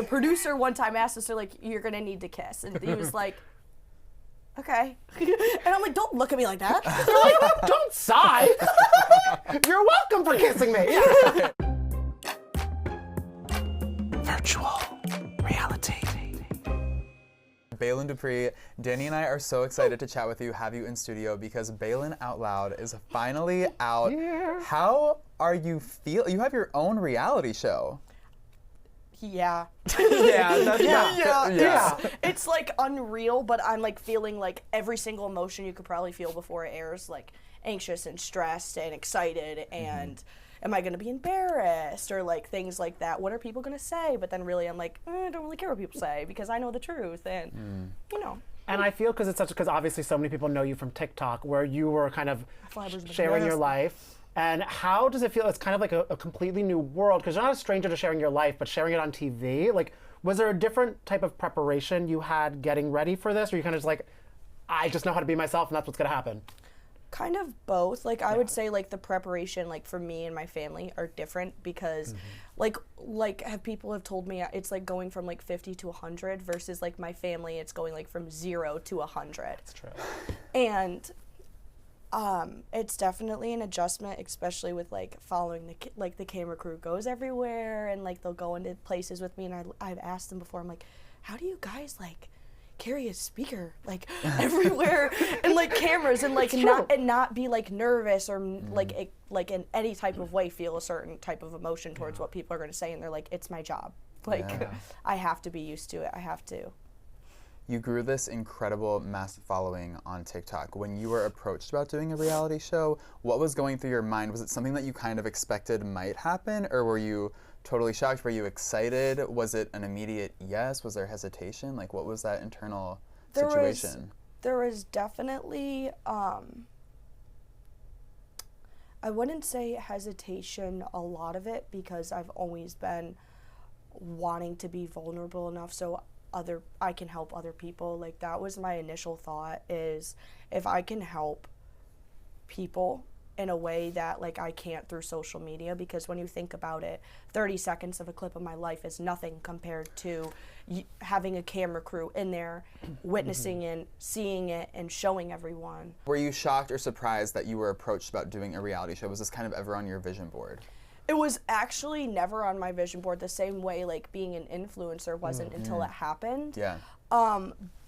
the producer one time asked us, they're like, you're gonna need to kiss. And he was like, okay. And I'm like, don't look at me like that. They're like, don't sigh. You're welcome for kissing me. Virtual reality. Baylen Dupree, Danny and I are so excited to chat with you, have you in studio, because Baylen Out Loud is finally out. Yeah. How are you feel? You have your own reality show. Yeah. Yeah. It's like unreal, but I'm like feeling like every single emotion you could probably feel before it airs, like anxious and stressed and excited and am I gonna be embarrassed or like things like that. What are people gonna say? But then really I'm like, I don't really care what people say because I know the truth and you know. And I feel because obviously so many people know you from TikTok where you were kind of sharing your life. And how does it feel? It's kind of like a completely new world because you're not a stranger to sharing your life, but sharing it on TV. Like, was there a different type of preparation you had getting ready for this? Or you kind of just like, I just know how to be myself and that's what's gonna happen? Kind of both. Like I would say like the preparation like for me and my family are different because like have people have told me it's like going from like 50 to 100 versus like my family it's going like from 0 to 100. That's true. And it's definitely an adjustment, especially with like following the camera crew goes everywhere and like they'll go into places with me and I've asked them before, I'm like, how do you guys like carry a speaker like everywhere and like cameras and like not be like nervous or like in any type of way feel a certain type of emotion towards what people are going to say, and they're like, it's my job, like I have to be used to it. I have to. You grew this incredible massive following on TikTok. When you were approached about doing a reality show, what was going through your mind? Was it something that you kind of expected might happen, or were you totally shocked? Were you excited? Was it an immediate yes? Was there hesitation? Like, what was that internal situation? There was definitely, I wouldn't say hesitation, a lot of it, because I've always been wanting to be vulnerable enough so I can help other people. Like, that was my initial thought, is if I can help people in a way that like I can't through social media, because when you think about it, 30 seconds of a clip of my life is nothing compared to having a camera crew in there witnessing and seeing it and showing everyone. Were you shocked or surprised that you were approached about doing a reality show? Was this kind of ever on your vision board? It was actually never on my vision board, the same way like being an influencer wasn't until it happened. Yeah.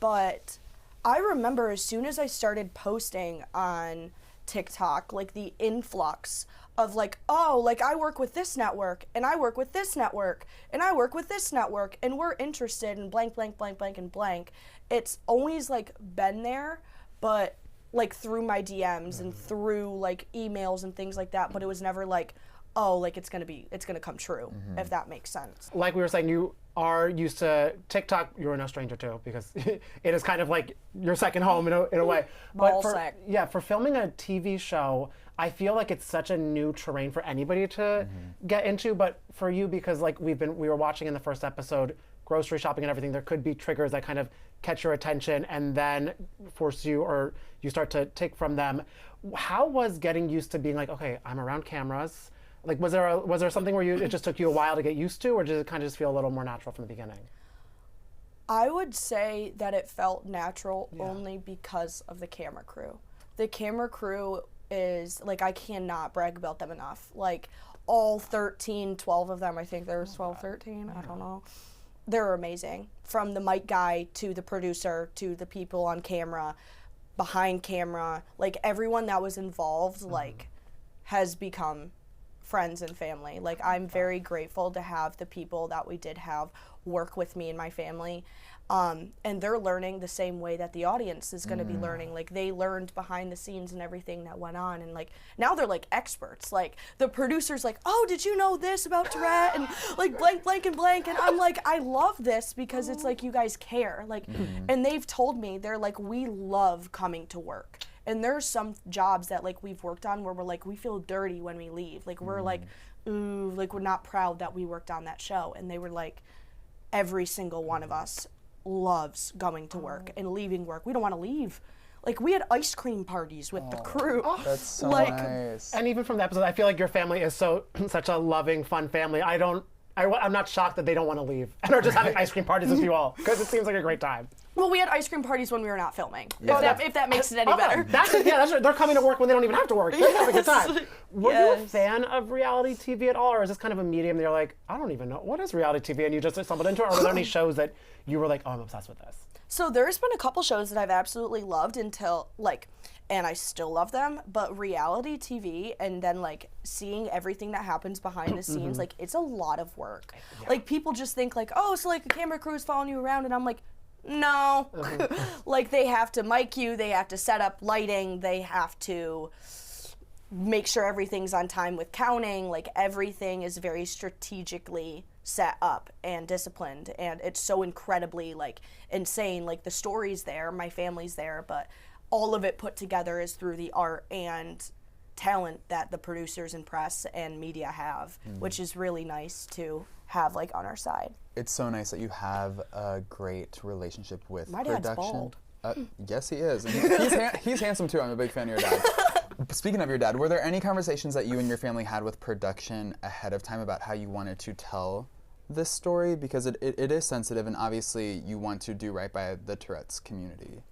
But I remember as soon as I started posting on TikTok, like the influx of like, oh, like I work with this network and I work with this network and I work with this network and we're interested in blank, blank, blank, blank, and blank. It's always like been there, but like through my DMs and through like emails and things like that, but it was never like, oh, like it's gonna come true, if that makes sense. Like we were saying, you are used to TikTok. You're no stranger to, because it is kind of like your second home in a way. But for filming a TV show, I feel like it's such a new terrain for anybody to get into. But for you, because like we were watching in the first episode, grocery shopping and everything, there could be triggers that kind of catch your attention and then force you, or you start to take from them. How was getting used to being like, okay, I'm around cameras? Like, was there something where it just took you a while to get used to, or did it kind of just feel a little more natural from the beginning? I would say that it felt natural only because of the camera crew. The camera crew is, like, I cannot brag about them enough. Like, all 12 of them, I think there was 12, 13, I don't know. They're amazing. From the mic guy to the producer to the people on camera, behind camera, like, everyone that was involved, like, has become friends and family. Like, I'm very grateful to have the people that we did have work with me and my family, and they're learning the same way that the audience is going to be learning. Like, they learned behind the scenes and everything that went on, and like now they're like experts. Like, the producer's like, oh, did you know this about Tourette, and like blank, blank, and blank, and I'm like, I love this because it's like you guys care. Like, and they've told me, they're like, we love coming to work. And there's some jobs that like we've worked on where we're like, we feel dirty when we leave. Like, we're like, ooh, like we're not proud that we worked on that show. And they were like, every single one of us loves going to work and leaving work. We don't want to leave. Like, we had ice cream parties with the crew. That's so like, nice. And even from the episode, I feel like your family is such a loving, fun family. I don't I'm not shocked that they don't want to leave and are just having ice cream parties with you all, because it seems like a great time. Well, we had ice cream parties when we were not filming. If that makes it any better. They're coming to work when they don't even have to work. They're having a good time. Were you a fan of reality TV at all, or is this kind of a medium that you're like, I don't even know, what is reality TV, and you just stumbled into it, or were there any shows that you were like, oh, I'm obsessed with this? So there's been a couple shows that I've absolutely loved until, like, and I still love them, but reality TV and then, like, seeing everything that happens behind the scenes, like, it's a lot of work. Yeah. Like, people just think, like, oh, so, like, a camera crew is following you around, and I'm like, no. Like, they have to mic you, they have to set up lighting, they have to make sure everything's on time with counting. Like, everything is very strategically set up and disciplined, and it's so incredibly, like, insane. Like, the story's there, my family's there, but all of it put together is through the art and talent that the producers and press and media have, which is really nice to have, like, on our side. It's so nice that you have a great relationship with my production. Dad's bald. Yes, he is. He's handsome too. I'm a big fan of your dad. Speaking of your dad, were there any conversations that you and your family had with production ahead of time about how you wanted to tell this story? Because it is sensitive, and obviously you want to do right by the Tourette's community.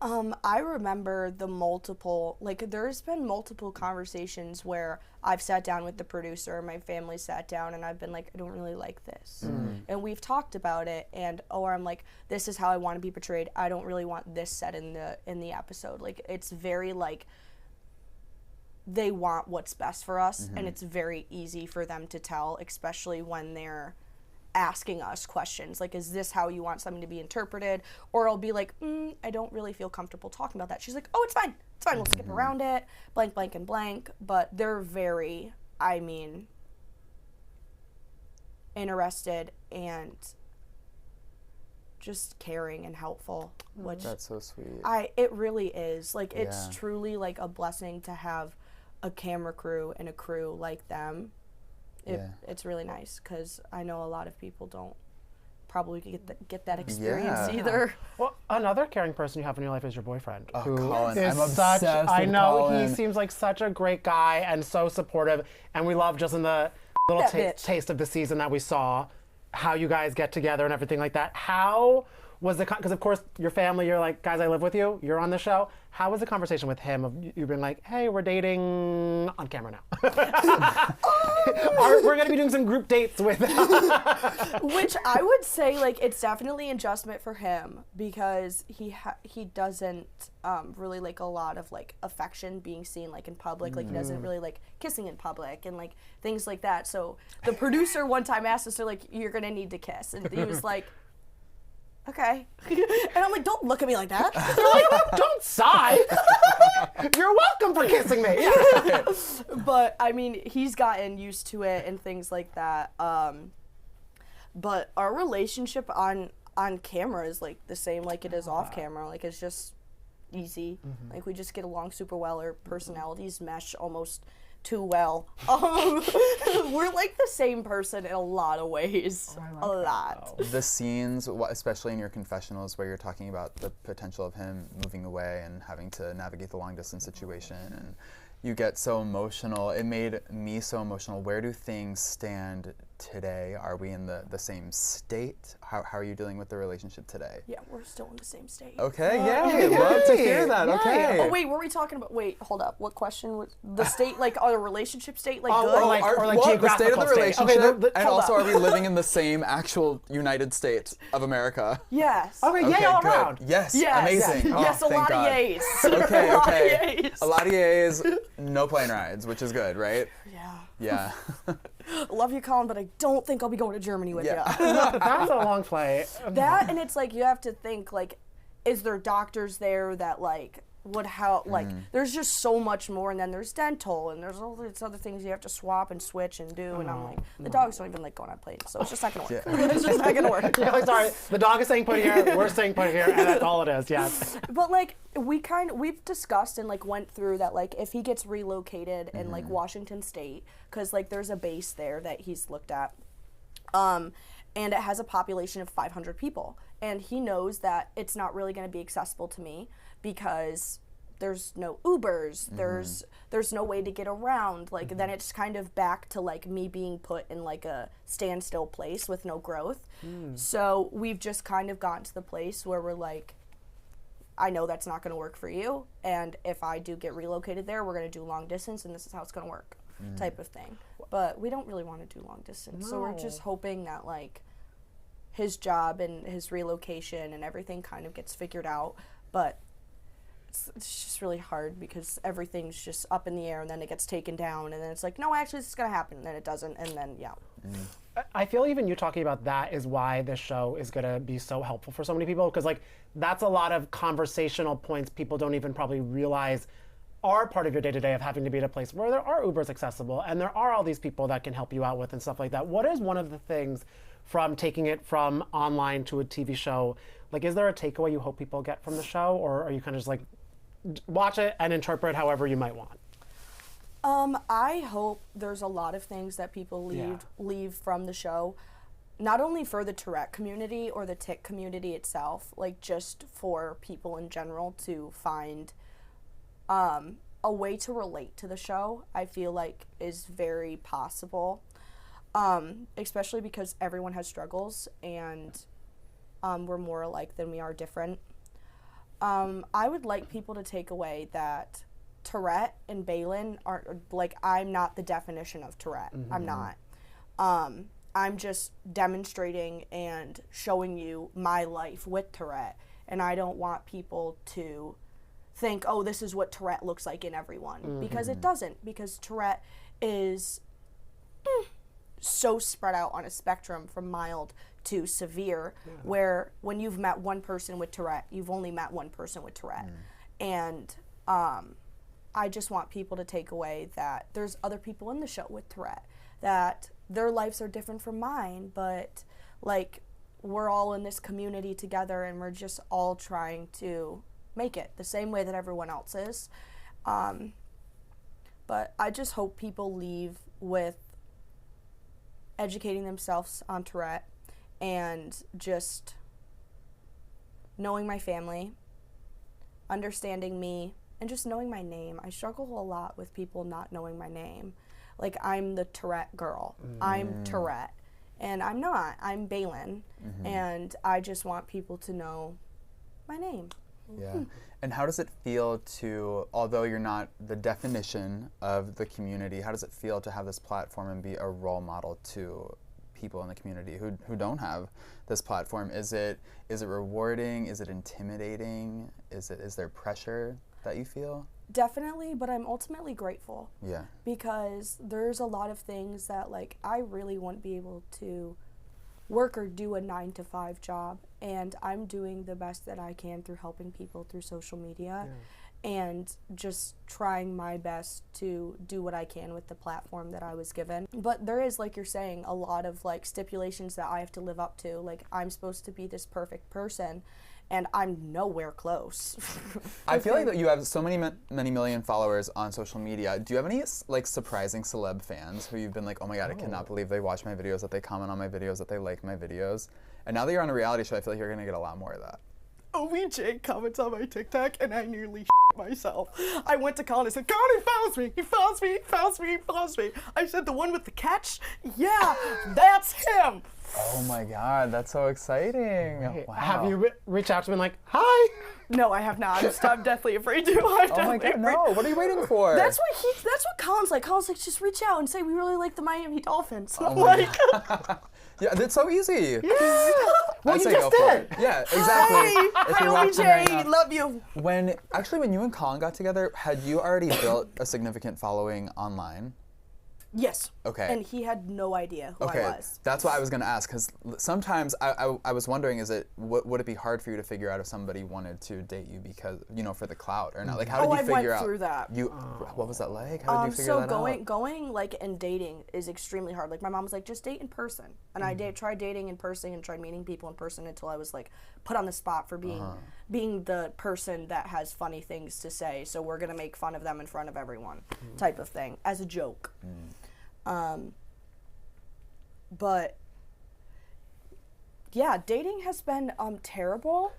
I remember there's been multiple conversations where I've sat down with the producer, my family sat down, and I've been like, I don't really like this. And we've talked about it, or I'm like, this is how I want to be portrayed. I don't really want this said in the episode. Like, it's very, like, they want what's best for us, and it's very easy for them to tell, especially when they're asking us questions like, is this how you want something to be interpreted? Or I'll be like, I don't really feel comfortable talking about that. She's like, oh, it's fine, we'll skip around it, blank, blank, and blank. But they're very, interested and just caring and helpful, which that's so sweet. It really is. Like, it's truly, like, a blessing to have a camera crew and a crew like them. It's really nice, because I know a lot of people don't probably get that experience either. Well, another caring person you have in your life is your boyfriend. Oh, who Colin. is I'm obsessed with Colin. He seems like such a great guy and so supportive, and we love just in the little taste of the season that we saw how you guys get together and everything like that. How was because of course your family, you're like, guys, I live with you, you're on the show. How was the conversation with him of you being like, hey, we're dating on camera now? We're going to be doing some group dates with Which I would say, like, it's definitely an adjustment for him, because he doesn't really like a lot of, like, affection being seen, like, in public. Like, he doesn't really like kissing in public and, like, things like that. So the producer one time asked us, they're like, you're going to need to kiss. And he was like, okay. And I'm like, don't look at me like that. They're like, don't sigh. You're welcome for kissing me. But, I mean, he's gotten used to it and things like that. But our relationship on camera is, like, the same like it is off camera. Like, it's just easy. Like, we just get along super well. Our personalities mesh almost too well. We're like the same person in a lot of ways. A lot. The scenes, especially in your confessionals, where you're talking about the potential of him moving away and having to navigate the long distance situation, and you get so emotional. It made me so emotional. Where do things stand today? Are we in the same state? How are you dealing with the relationship today? Yeah, we're still in the same state. Okay, yay. Love to hear that. Yay. Okay. Oh, wait, were we talking about, hold up. What question was the state, like, are the relationship state, like, good? Or like geographical the state of the relationship, Okay, and also are we living in the same actual United States of America? Yes. Okay, yay all good. around. Yes, amazing. Oh, yes, a lot God. of yays. Okay, a lot of yays. A lot of yays, no plane rides, which is good, right? Yeah. Yeah. Love you, Colin, but I don't think I'll be going to Germany with you. That's a long play. That, and it's like, you have to think, like, is there doctors there that, like, would help? Like, there's just so much more, and then there's dental, and there's all these other things you have to swap and switch and do, and I'm like, the dogs don't even like going on planes, so it's just not gonna work. It's just not gonna work. Yeah, like, sorry, the dog is saying put here, we're saying put here, and that's all it is, yes. But, like, we've discussed and, like, went through that, like, if he gets relocated in, like, Washington State, because, like, there's a base there that he's looked at, and it has a population of 500 people, and he knows that it's not really going to be accessible to me, because there's no Ubers, there's no way to get around. Like then it's kind of back to like me being put in like a standstill place with no growth. So we've just kind of gotten to the place where we're like, I know that's not going to work for you, and if I do get relocated there, we're going to do long distance, and this is how it's going to work, type of thing. But we don't really want to do long distance, so we're just hoping that like his job and his relocation and everything kind of gets figured out. But it's just really hard because everything's just up in the air, and then it gets taken down, and then it's like, no, actually this is going to happen, and then it doesn't, and then I feel even you talking about that is why this show is going to be so helpful for so many people, because like that's a lot of conversational points people don't even probably realize are part of your day-to-day of having to be at a place where there are Ubers accessible and there are all these people that can help you out with and stuff like that. What is one of the things from taking it from online to a TV show? Like, is there a takeaway you hope people get from the show, or are you kind of just like watch it and interpret however you might want? I hope there's a lot of things that people leave from the show, not only for the Tourette community or the tic community itself, like just for people in general to find a way to relate to the show. I feel like is very possible, especially because everyone has struggles and we're more alike than we are different. I would like people to take away that Tourette and Baylen are like, I'm not the definition of Tourette. I'm not. I'm just demonstrating and showing you my life with Tourette, and I don't want people to think, oh, this is what Tourette looks like in everyone, because it doesn't, because Tourette is so spread out on a spectrum from mild to severe, where when you've met one person with Tourette, you've only met one person with Tourette. And I just want people to take away that there's other people in the show with Tourette, that their lives are different from mine, but like we're all in this community together and we're just all trying to make it the same way that everyone else is. But I just hope people leave with educating themselves on Tourette and just knowing my family, understanding me, and just knowing my name. I struggle a lot with people not knowing my name. Like, I'm the Tourette girl. I'm Tourette. And I'm not. I'm Baylen. And I just want people to know my name. Yeah. And how does it feel to, although you're not the definition of the community, how does it feel to have this platform and be a role model to people in the community who don't have this platform? Is it rewarding? Is it intimidating? Is there pressure that you feel? Definitely, but I'm ultimately grateful. Yeah. Because there's a lot of things that like I really wouldn't be able to work or do a 9-to-5 job, and I'm doing the best that I can through helping people through social media and just trying my best to do what I can with the platform that I was given. But there is, like you're saying, a lot of like stipulations that I have to live up to. Like, I'm supposed to be this perfect person, and I'm nowhere close. I feel like that you have so many million followers on social media. Do you have any like surprising celeb fans who you've been like, oh my god, I cannot believe they watch my videos, that they comment on my videos, that they like my videos? And now that you're on a reality show, I feel like you're gonna get a lot more of that. OBJ comments on my TikTok, and I nearly myself. I went to Colin and said, Colin follows me. He follows me. He follows me. He follows me. I said, the one with the catch? Yeah, that's him. Oh my god, that's so exciting. Wow. Have you reached out to him and like, hi? No, I have not. I'm definitely afraid to. Oh my god, no. What are you waiting for? That's what Colin's like. Colin's like, just reach out and say we really like the Miami Dolphins. Oh I'm like, yeah, that's so easy. yeah. Well, you just did. Yeah, exactly. Hi, OBJ, love you. When you and Colin got together, had you already built a significant following online? Yes. Okay. And he had no idea who I was. That's what I was going to ask, because sometimes I was wondering, would it be hard for you to figure out if somebody wanted to date you because, for the clout or not? Like, how did you figure out? I went through that. What was that like? How did you figure that out? So going like and dating is extremely hard. Like, my mom was like, just date in person. And I tried dating in person and tried meeting people in person until I was like put on the spot for being the person that has funny things to say. So we're going to make fun of them in front of everyone type of thing as a joke. But yeah, dating has been terrible.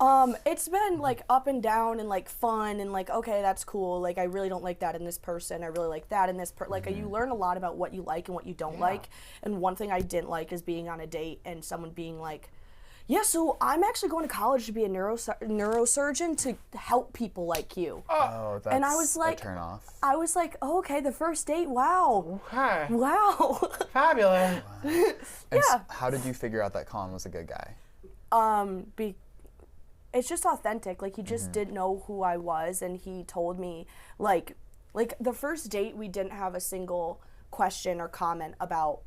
It's been like up and down and like fun and like, okay, that's cool. Like I really don't like that in this person. I really like that in this like you learn a lot about what you like and what you don't like. And one thing I didn't like is being on a date and someone being like, yeah, so I'm actually going to college to be a neurosurgeon to help people like you. Oh, that's and I was like, a turn off. I was like, oh, okay, the first date, wow. Okay. Wow. Fabulous. Yeah. How did you figure out that Colin was a good guy? It's just authentic. Like he just didn't know who I was, and he told me like the first date we didn't have a single question or comment about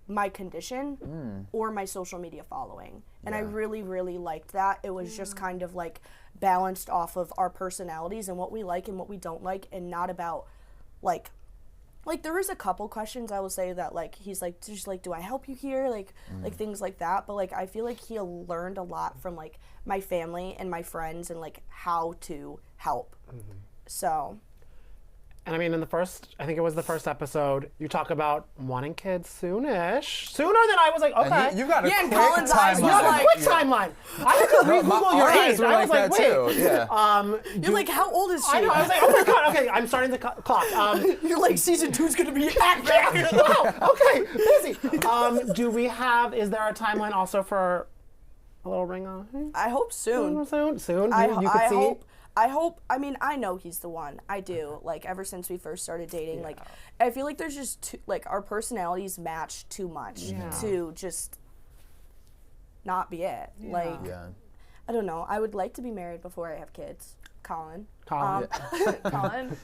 my condition or my social media following. And I really, really liked that. It was just kind of like balanced off of our personalities and what we like and what we don't like, and not about like there is a couple questions I will say that like he's like, just like, do I help you here, like things like that. But like I feel like he learned a lot from like my family and my friends and like how to help. So. And I mean, I think it was the first episode, you talk about wanting kids soonish. Sooner than I was like, okay. You got a and quick Colin's eyes timeline. was like, quick timeline. I had to re-Google your age. Were I was like, that wait. too. Yeah. you're like, how old is she? I know, I was like, oh my God, okay, I'm starting the clock. You're like, season 2's gonna be Wow, okay, busy. Is there a timeline also for a little ring on? I hope soon. Soon. I hope, I mean, I know he's the one. I do. Like, ever since we first started dating, like, I feel like there's just too, like, our personalities match too much to just not be it. Like, I don't know. I would like to be married before I have kids. Colin. Colin.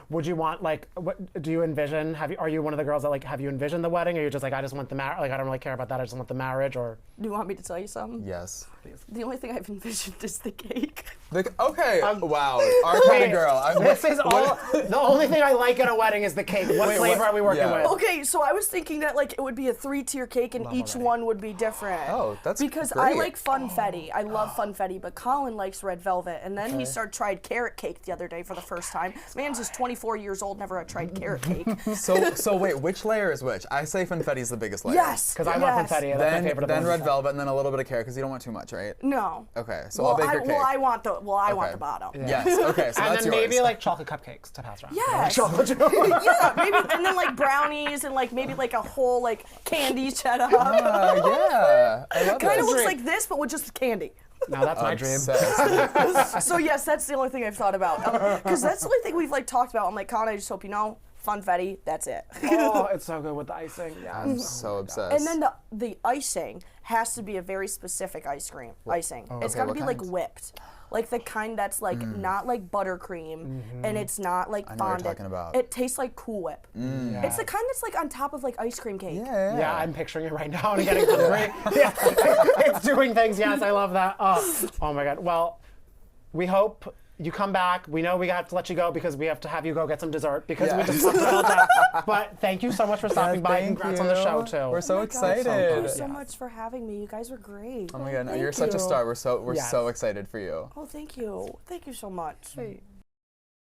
Would you want, like, what do you envision? Are you one of the girls that, like, have you envisioned the wedding, or you're just like, I just want the marriage, like, I don't really care about that, I just want the marriage, or? Do you want me to tell you something? Yes. The only thing I've envisioned is the cake. Okay. Wow. Our kind of girl. This is all. The only thing I like at a wedding is the cake. What flavor are we working with? Okay, so I was thinking that like it would be a 3-tier cake and each one would be different. Oh, that's because great. I like funfetti. I love funfetti, but Colin likes red velvet. And then he tried carrot cake the other day for the first time. Man's just 24 years old, never had tried carrot cake. So wait, which layer is which? I say funfetti's the biggest layer. Yes. Because I love funfetti. That's my favorite. Then red velvet, and then a little bit of carrot because you don't want too much, right? No. Okay, so I'll bake your cake. I want the bottom. Yes. Okay. So and that's then maybe yours. like chocolate cupcakes to pass around. Yes. Yeah, maybe, and then like brownies and like maybe like a whole like candy cheddar. Yeah. I love Kind of this. looks like this, but with just candy. Now that's my dream. So yes, that's the only thing I've thought about. Because that's the only thing we've like talked about. I'm like, Colin, I just hope you know, funfetti, that's it. Oh, it's so good with the icing. Yeah. I'm so obsessed. And then the icing has to be a very specific icing. It's got to be like whipped. Like the kind that's like not like buttercream, and it's not like fondant. I know what you're talking about. It tastes like Cool Whip. Yeah. It's the kind that's like on top of like ice cream cake. Yeah, I'm picturing it right now and getting hungry. Yeah, it's doing things. Yes, I love that. Oh my God. Well, we hope you come back. We know we have to let you go because we have to have you go get some dessert because we just talked about that. But thank you so much for stopping by. Congrats on the show too. We're so excited. Thank you so much for having me. You guys were great. Oh my God, no, you're such a star. We're so excited for you. Oh, thank you. Thank you so much.